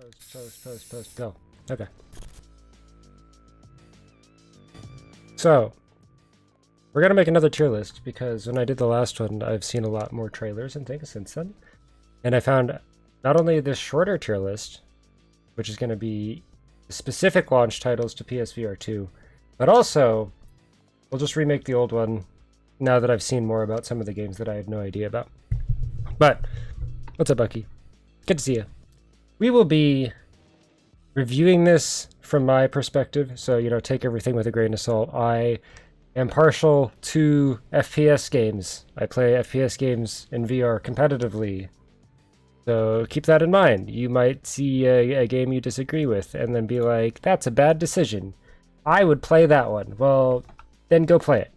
Post, go. Okay. So, we're gonna make another tier list because when I did the last one, I've seen a lot more trailers and things since then. And I found not only this shorter tier list, which is gonna be specific launch titles to PSVR2, but also we'll just remake the old one now that I've seen more about some of the games that I had no idea about. But, what's up, Bucky? Good to see you. We will be reviewing this from my perspective, so, you know, take everything with a grain of salt. I am partial to FPS games. I play FPS games in VR competitively, so keep that in mind. You might see a game you disagree with and then be like, that's a bad decision. I would play that one. Well, then go play it.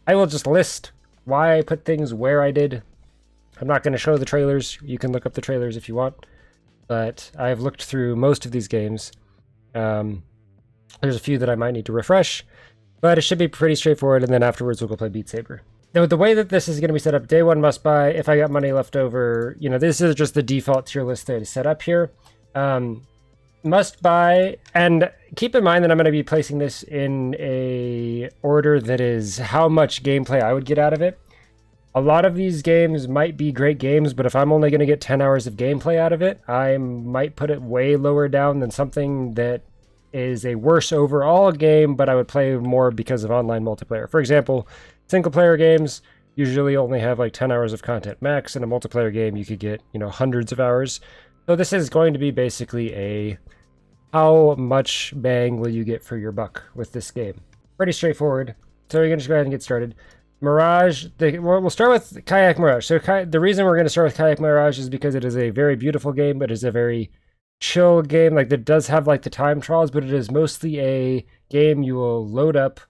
I will just list why I put things where I did. I'm not going to show the trailers. You can look up the trailers if you want. But I've looked through most of these games. There's a few that I might need to refresh, but it should be pretty straightforward, and then afterwards we'll go play Beat Saber. Now, the way that this is going to be set up, day one must buy, if I got money left over, you know, this is just the default tier list that is set up here. Must buy, and keep in mind that I'm going to be placing this in a order that is how much gameplay I would get out of it. A lot of these games might be great games, but if I'm only going to get 10 hours of gameplay out of it, I might put it way lower down than something that is a worse overall game, but I would play more because of online multiplayer. For example, single player games usually only have like 10 hours of content max. In a multiplayer game, you could get, you know, hundreds of hours. So this is going to be basically a how much bang will you get for your buck with this game. Pretty straightforward. So we're going to just go ahead and get started. Mirage, we'll start with Kayak Mirage. So the reason we're going to start with Kayak Mirage is because it is a very beautiful game, but it is a very chill game. Like, it does have like the time trials, but it is mostly a game you will load up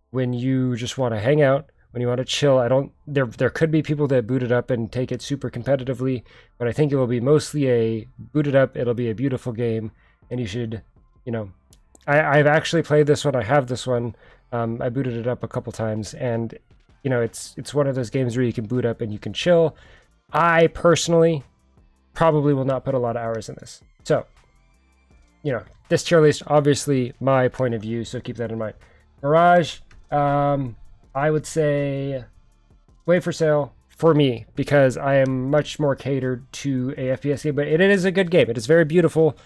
when you just want to hang out, when you want to chill. There could be people that boot it up and take it super competitively, but I think it will be mostly a boot it up. It'll be a beautiful game, and you should, you know, I've actually played this one. I have this one. I booted it up a couple times, and you know, it's one of those games where you can boot up and you can chill. I personally probably will not put a lot of hours in this. So, you know, this tier list, obviously my point of view, so keep that in mind. Mirage, I would say wait for sale for me, because I am much more catered to a FPS game, but it is a good game. It is very beautiful.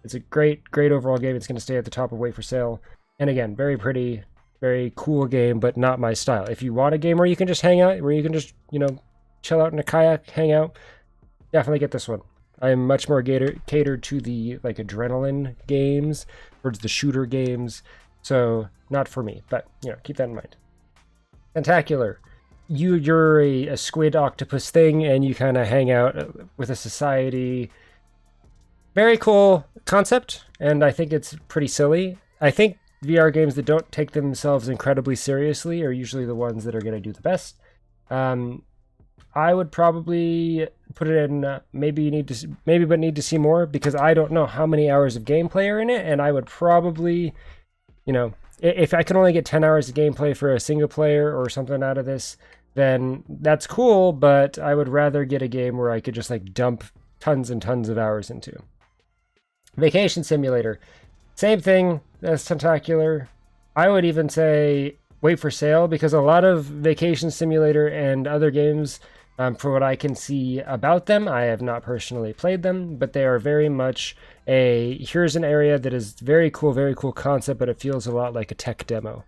It's a great overall game. It's going to stay at the top of wait for sale. And again, very pretty, very cool game, but not my style. If you want a game where you can just hang out, where you can just, you know, chill out in a kayak, hang out, definitely get this one. I'm much more catered to the like adrenaline games, towards the shooter games, so not for me, but you know, keep that in mind. Tentacular. You're a squid octopus thing, and you kind of hang out with a society. Very cool concept, and I think it's pretty silly. I think VR games that don't take themselves incredibly seriously are usually the ones that are going to do the best. I would probably put it in maybe need to see more, because I don't know how many hours of gameplay are in it, and I would probably, you know, if I can only get 10 hours of gameplay for a single player or something out of this, then that's cool, but I would rather get a game where I could just like dump tons and tons of hours into. Vacation Simulator. Same thing as Tentacular. I would even say wait for sale, because a lot of Vacation Simulator and other games, for what I can see about them, I have not personally played them, but they are very much here's an area that is very cool concept, but it feels a lot like a tech demo.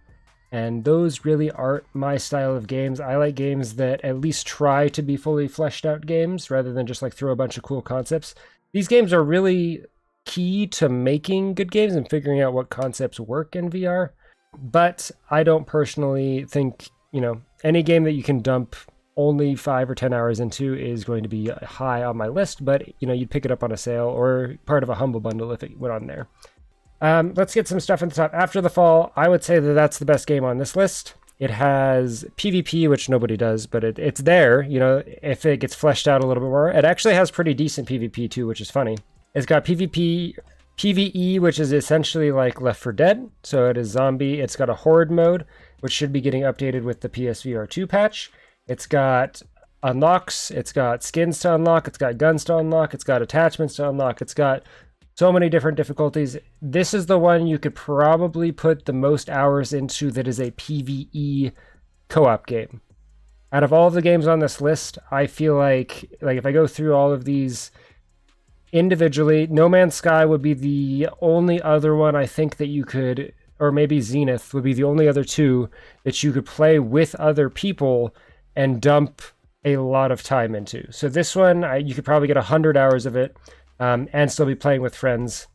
And those really aren't my style of games. I like games that at least try to be fully fleshed out games, rather than just like throw a bunch of cool concepts. These games are really key to making good games and figuring out what concepts work in VR. But I don't personally think, you know, any game that you can dump only 5 or 10 hours into is going to be high on my list, but, you know, you'd pick it up on a sale or part of a humble bundle if it went on there. Let's get some stuff in the top. After the Fall, I would say that that's the best game on this list. It has PvP, which nobody does, but it's there, you know, if it gets fleshed out a little bit more. It actually has pretty decent PvP too, which is funny. It's got PvE, which is essentially like Left 4 Dead, so it is zombie. It's got a horde mode, which should be getting updated with the PSVR2 patch. It's got unlocks, it's got skins to unlock, it's got guns to unlock, it's got attachments to unlock, it's got So many different difficulties. This is the one you could probably put the most hours into that is a PvE co-op game. Out of all the games on this list, I feel like if I go through all of these individually, No Man's Sky would be the only other one I think that you could, or maybe Zenith would be the only other two that you could play with other people and dump a lot of time into. So this one, you could probably get 100 hours of it and still be playing with friends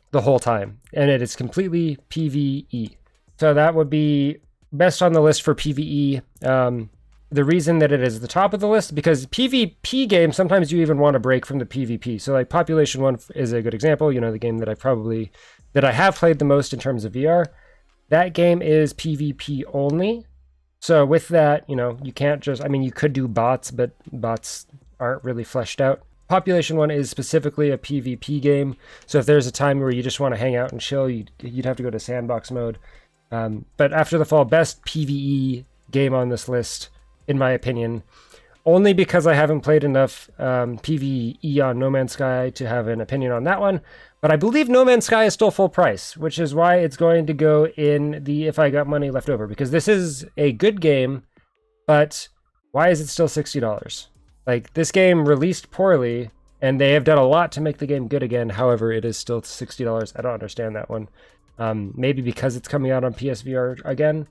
the whole time. And it is completely PvE. So that would be best on the list for PvE. The reason that it is at the top of the list, because PvP games, sometimes you even want to break from the PvP. So like Population 1 is a good example, you know, the game that I have played the most in terms of VR. That game is PvP only. So with that, you know, you can't just, I mean, you could do bots, but bots aren't really fleshed out. Population 1 is specifically a PvP game. So if there's a time where you just want to hang out and chill, you'd have to go to sandbox mode. But After the Fall, best PvE game on this list, in my opinion, only because I haven't played enough PvE on No Man's Sky to have an opinion on that one. But I believe No Man's Sky is still full price, which is why it's going to go in the if I got money left over, because this is a good game, but why is it still $60? Like, this game released poorly, and they have done a lot to make the game good again. However, it is still $60. I don't understand that one. Maybe because it's coming out on PSVR again.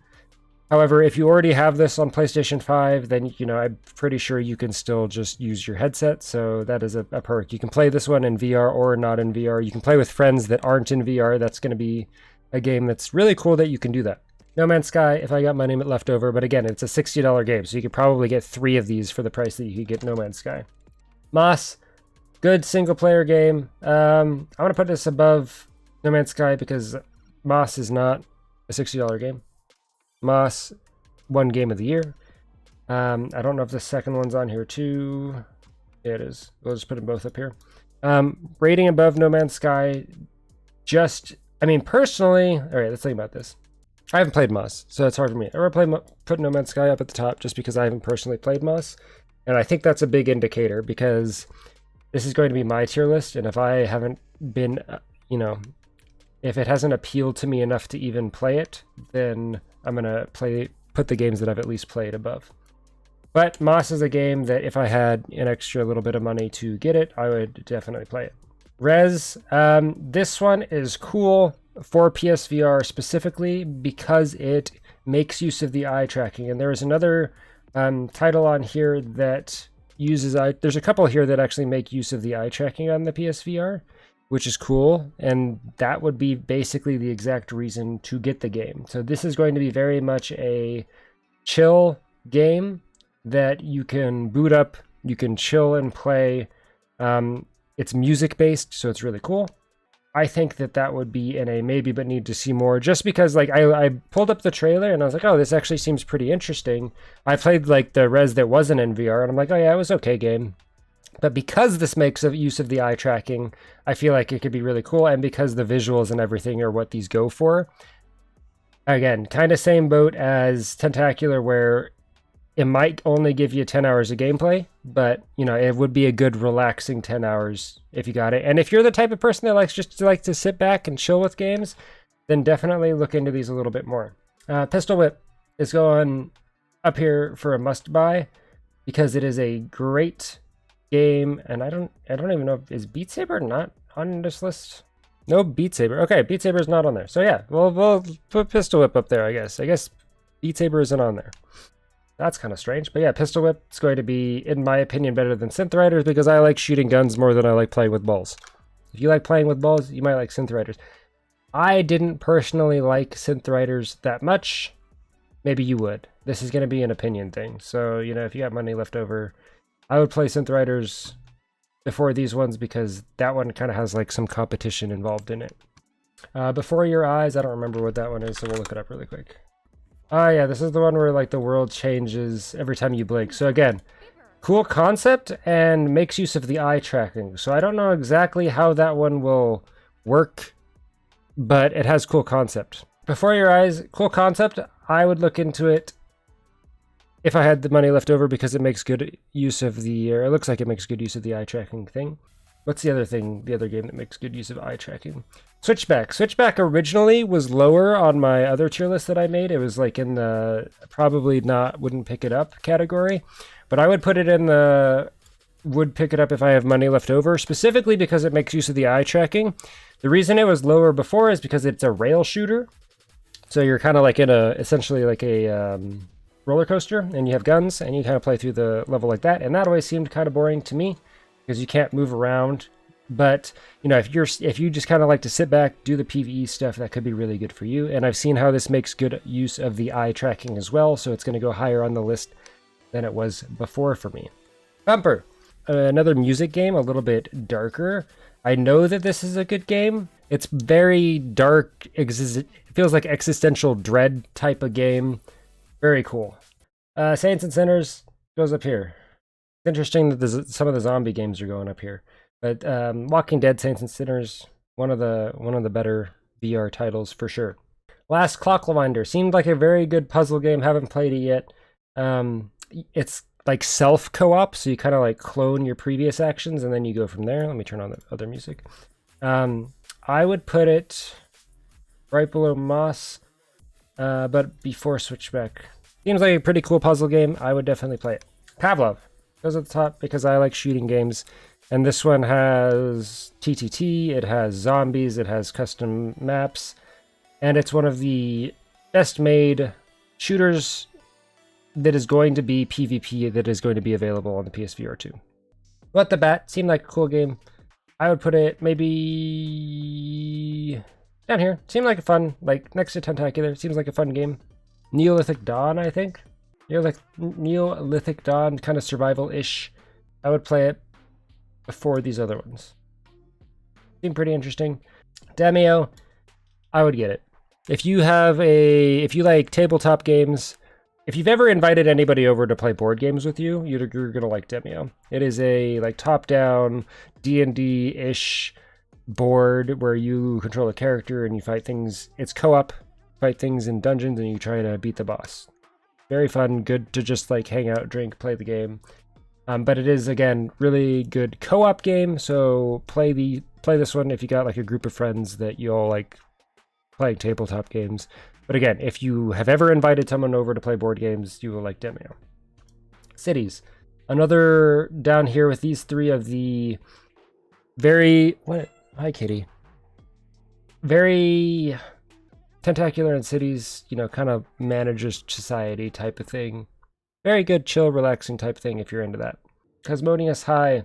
However, if you already have this on PlayStation 5, then, you know, I'm pretty sure you can still just use your headset. So that is a perk. You can play this one in VR or not in VR. You can play with friends that aren't in VR. That's going to be a game that's really cool that you can do that. No Man's Sky, if I got money left over. But again, it's a $60 game. So you could probably get 3 of these for the price that you could get No Man's Sky. Moss, good single player game. I want to put this above No Man's Sky because Moss is not a $60 game. Moss won Game of the Year. I don't know if the second one's on here too. Yeah, it is. We'll just put them both up here. Rating above No Man's Sky. I mean, personally, all right, let's think about this. I haven't played Moss, so it's hard for me. I would put No Man's Sky up at the top just because I haven't personally played Moss. And I think that's a big indicator because this is going to be my tier list. And if I haven't been, you know, if it hasn't appealed to me enough to even play it, then I'm going to put the games that I've at least played above. But Moss is a game that if I had an extra little bit of money to get it, I would definitely play it. Rez, this one is cool for PSVR specifically because it makes use of the eye tracking. And there is another title on here that uses there's a couple here that actually make use of the eye tracking on the PSVR, which is cool, and that would be basically the exact reason to get the game. So this is going to be very much a chill game that you can boot up, you can chill and play. It's music-based, so it's really cool. I think that would be in a maybe but need to see more, just because like I pulled up the trailer and I was like, oh, this actually seems pretty interesting. I played like the Res that wasn't in VR, and I'm like, oh yeah, it was okay game. But because this makes use of the eye tracking, I feel like it could be really cool. And because the visuals and everything are what these go for. Again, kind of same boat as Tentacular, where it might only give you 10 hours of gameplay, but you know, it would be a good relaxing 10 hours if you got it. And if you're the type of person that likes to sit back and chill with games, then definitely look into these a little bit more. Pistol Whip is going up here for a must buy because it is a great game, and I don't even know, is Beat Saber not on this list? No, Beat Saber. Okay, Beat Saber is not on there. So yeah, we'll put Pistol Whip up there, I guess. I guess Beat Saber isn't on there. That's kind of strange. But yeah, Pistol Whip is going to be, in my opinion, better than Synth Riders because I like shooting guns more than I like playing with balls. If you like playing with balls, you might like Synth Riders. I didn't personally like Synth Riders that much. Maybe you would. This is going to be an opinion thing. So, you know, if you got money left over, I would play Synth Riders before these ones because that one kind of has like some competition involved in it. Before Your Eyes, I don't remember what that one is, so we'll look it up really quick. Oh yeah, this is the one where like the world changes every time you blink. So again, cool concept and makes use of the eye tracking. So I don't know exactly how that one will work, but it has cool concept. Before Your Eyes, cool concept. I would look into it if I had the money left over because it makes good use of the, or it looks like it makes good use of the eye tracking thing. What's the other thing, the other game that makes good use of eye tracking? Switchback. Switchback originally was lower on my other tier list that I made. It was like in the probably not wouldn't pick it up category, but I would put it in the would pick it up if I have money left over, specifically because it makes use of the eye tracking. The reason it was lower before is because it's a rail shooter. So you're kind of like in a, essentially like a roller coaster, and you have guns, and you kind of play through the level like that. And that always seemed kind of boring to me because you can't move around. But you know, if you just kind of like to sit back, do the PvE stuff, that could be really good for you. And I've seen how this makes good use of the eye tracking as well, so it's going to go higher on the list than it was before for me. Bumper, another music game, a little bit darker. I know that this is a good game. It's very dark. It feels like existential dread type of game. Very cool. Saints and Sinners goes up here. It's interesting that some of the zombie games are going up here. But Walking Dead, Saints and Sinners, one of the better VR titles for sure. Last Clock Rewinder seemed like a very good puzzle game. Haven't played it yet. It's like self co-op, so you kind of like clone your previous actions and then you go from there. Let me turn on the other music. I would put it right below Moss, but before Switchback. Seems like a pretty cool puzzle game. I would definitely play it. Pavlov goes at the top because I like shooting games. And this one has TTT, it has zombies, it has custom maps, and it's one of the best made shooters that is going to be PvP that is going to be available on the PSVR2. Let the Bat seemed like a cool game. I would put it maybe down here. Seemed like a fun, like next to Tentacular. Seems like a fun game. Neolithic Dawn, I think. Neolithic Dawn, kind of survival-ish. I would play it before these other ones. Seemed pretty interesting. Demio, I would get it. If you like tabletop games, if you've ever invited anybody over to play board games with you, you're gonna like Demio. It is a like top-down D&D-ish board where you control a character and you fight things. It's co-op, fight things in dungeons, and you try to beat the boss. Very fun, good to just like hang out, drink, play the game. But it is, again, really good co-op game, so play this one if you got like a group of friends that you all like playing tabletop games. But again, if you have ever invited someone over to play board games, you will like Demio. Cities. Another down here with these three of the very... What? Hi, kitty. Very Tentacular and Cities, you know, kind of manages society type of thing. Very good, chill, relaxing type thing if you're into that. Cosmonius High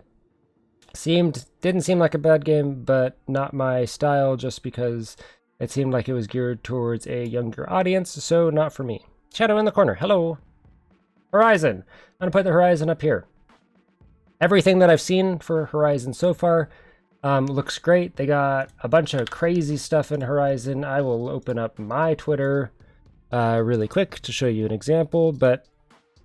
didn't seem like a bad game, but not my style just because it seemed like it was geared towards a younger audience, so not for me. Shadow in the corner, hello. Horizon. I'm gonna put the Horizon up here. Everything that I've seen for Horizon so far looks great. They got a bunch of crazy stuff in Horizon. I will open up my Twitter really quick to show you an example, but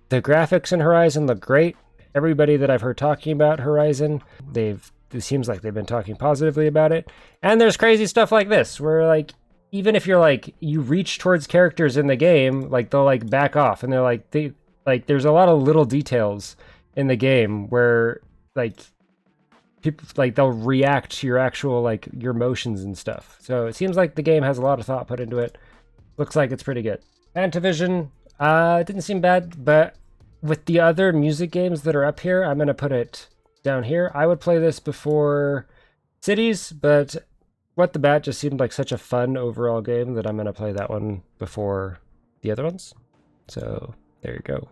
the graphics in Horizon look great. Everybody that I've heard talking about Horizon, it seems like they've been talking positively about it. And there's crazy stuff like this, where like, even if you're like, you reach towards characters in the game, like they'll like back off, and they're like, there's a lot of little details in the game where like, people like they'll react to your actual like your motions and stuff. So it seems like the game has a lot of thought put into it. Looks like it's pretty good. Fantavision, it didn't seem bad, but with the other music games that are up here, I'm going to put it down here. I would play this before Cities, but What the Bat just seemed like such a fun overall game that I'm going to play that one before the other ones. So there you go.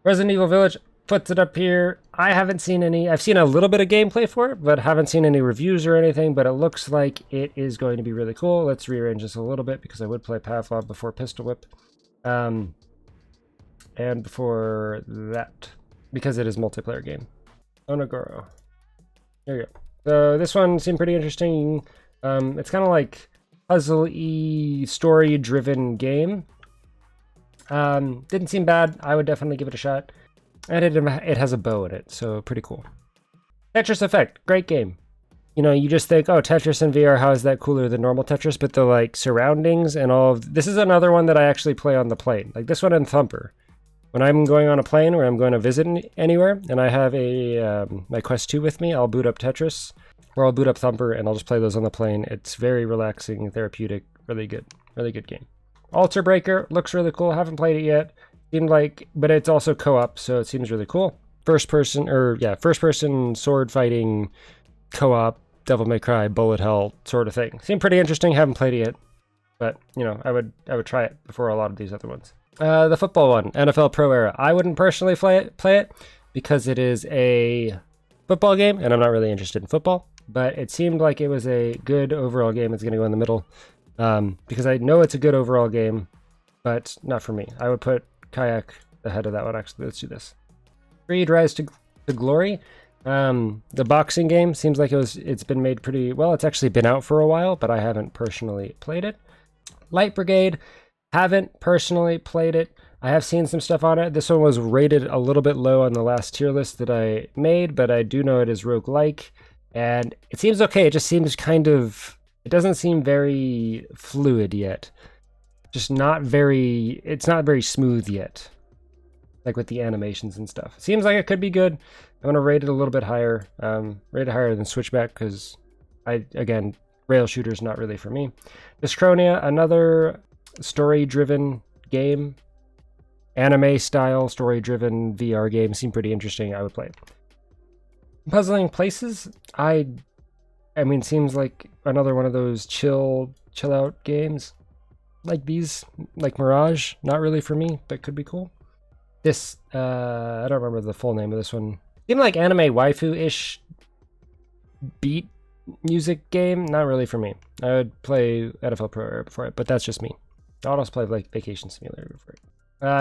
Resident Evil Village puts it up here. I haven't seen any. I've seen a little bit of gameplay for it, but haven't seen any reviews or anything, but it looks like it is going to be really cool. Let's rearrange this a little bit because I would play Pavlov before Pistol Whip. And before that, because it is a multiplayer game. Onogoro. There you go. So this one seemed pretty interesting. It's kind of like puzzle-y, story-driven game. Didn't seem bad. I would definitely give it a shot. And it has a bow in it, so pretty cool. Tetris Effect, great game. You know, you just think, oh, Tetris in VR, how is that cooler than normal Tetris? But the like surroundings and all of this is another one that I actually play on the plane. Like this one and Thumper. When I'm going on a plane or I'm going to visit anywhere and I have a my Quest 2 with me, I'll boot up Tetris. Or I'll boot up Thumper and I'll just play those on the plane. It's very relaxing, therapeutic, really good game. Alter Breaker looks really cool. Haven't played it yet. Seemed like, but it's also co-op, so it seems really cool. First person sword fighting co-op, Devil May Cry, bullet hell sort of thing. Seemed pretty interesting. Haven't played it yet, but you know, I would try it before a lot of these other ones. The football one, NFL Pro Era. I wouldn't personally play it because it is a football game, and I'm not really interested in football. But it seemed like it was a good overall game. It's going to go in the middle because I know it's a good overall game, but not for me. I would put Kayak ahead of that one. Actually, let's do this. Creed Rise to Glory. The boxing game seems like it's been made pretty well. It's actually been out for a while, but I haven't personally played it. Light Brigade, haven't personally played it. I have seen some stuff on it. This one was rated a little bit low on the last tier list that I made, but I do know it is roguelike, and it seems okay. It just seems it doesn't seem very fluid yet. Just it's not very smooth yet. Like with the animations and stuff. Seems like it could be good. I'm going to rate it a little bit higher. Rate it higher than Switchback because, again, rail shooter's not really for me. Dyschronia, another story-driven game. Anime-style, story-driven VR game. Seemed pretty interesting. I would play it. Puzzling Places, I mean, seems like another one of those chill-out games. Like these, like Mirage. Not really for me, but could be cool. This, I don't remember the full name of this one. Seemed like anime waifu-ish beat music game. Not really for me. I would play NFL Pro Era before it, but that's just me. I would also play like Vacation Simulator before it.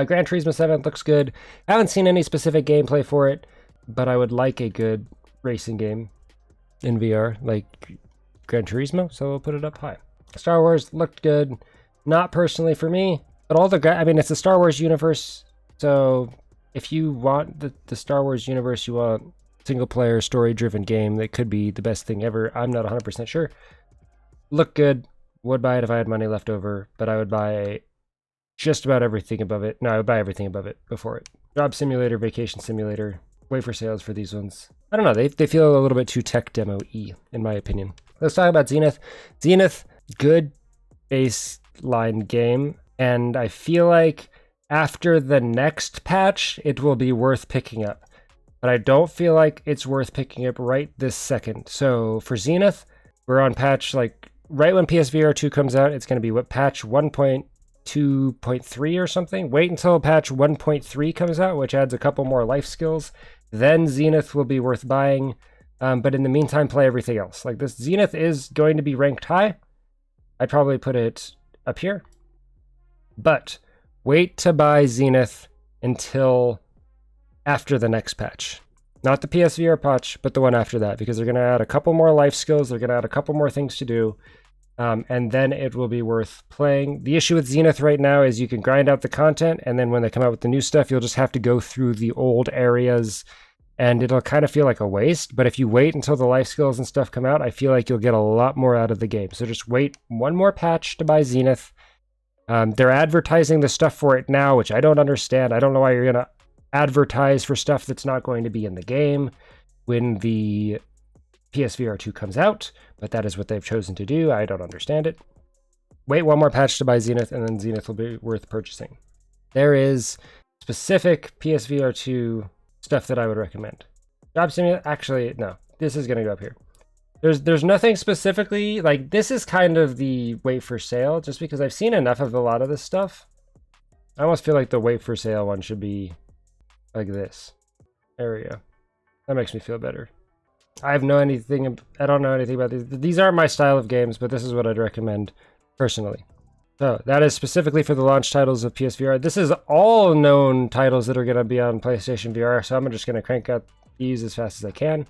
Gran Turismo 7 looks good. I haven't seen any specific gameplay for it, but I would like a good racing game in VR, like Gran Turismo, so we'll put it up high. Star Wars looked good. Not personally for me, but it's the Star Wars universe. So if you want the Star Wars universe, you want single-player, story-driven game that could be the best thing ever. I'm not 100% sure. Look good. Would buy it if I had money left over, but I would buy just about everything above it. No, I would buy everything above it before it. Job Simulator, Vacation Simulator. Wait for sales for these ones. I don't know. They feel a little bit too tech demo-y, in my opinion. Let's talk about Zenith. Zenith, good baseline game, and I feel like after the next patch, it will be worth picking up. But I don't feel like it's worth picking up right this second. So for Zenith, we're on patch, like, right when PSVR2 comes out, it's going to be patch 1.2.3 or something. Wait until patch 1.3 comes out, which adds a couple more life skills. Then Zenith will be worth buying. But in the meantime, play everything else. Like, this Zenith is going to be ranked high. I'd probably put it up here. But wait to buy Zenith until after the next patch. Not the PSVR patch, but the one after that, because they're going to add a couple more life skills, they're going to add a couple more things to do, and then it will be worth playing. The issue with Zenith right now is you can grind out the content, and then when they come out with the new stuff, you'll just have to go through the old areas, and it'll kind of feel like a waste. But if you wait until the life skills and stuff come out, I feel like you'll get a lot more out of the game. So just wait one more patch to buy Zenith. They're advertising the stuff for it now, which I don't understand. I don't know why you're going to advertise for stuff that's not going to be in the game when the PSVR2 comes out, but that is what they've chosen to do. I don't understand it. Wait one more patch to buy Zenith, and then Zenith will be worth purchasing. There is specific PSVR2 stuff that I would recommend. Job Simulator, actually, no, this is going to go up here. There's nothing specifically, like, this is kind of the wait for sale, just because I've seen enough of a lot of this stuff. I almost feel like the wait for sale one should be like this. There we go. That makes me feel better. I don't know anything about these. These aren't my style of games, but this is what I'd recommend personally. So that is specifically for the launch titles of PSVR. This is all known titles that are going to be on PlayStation VR, so I'm just going to crank out these as fast as I can.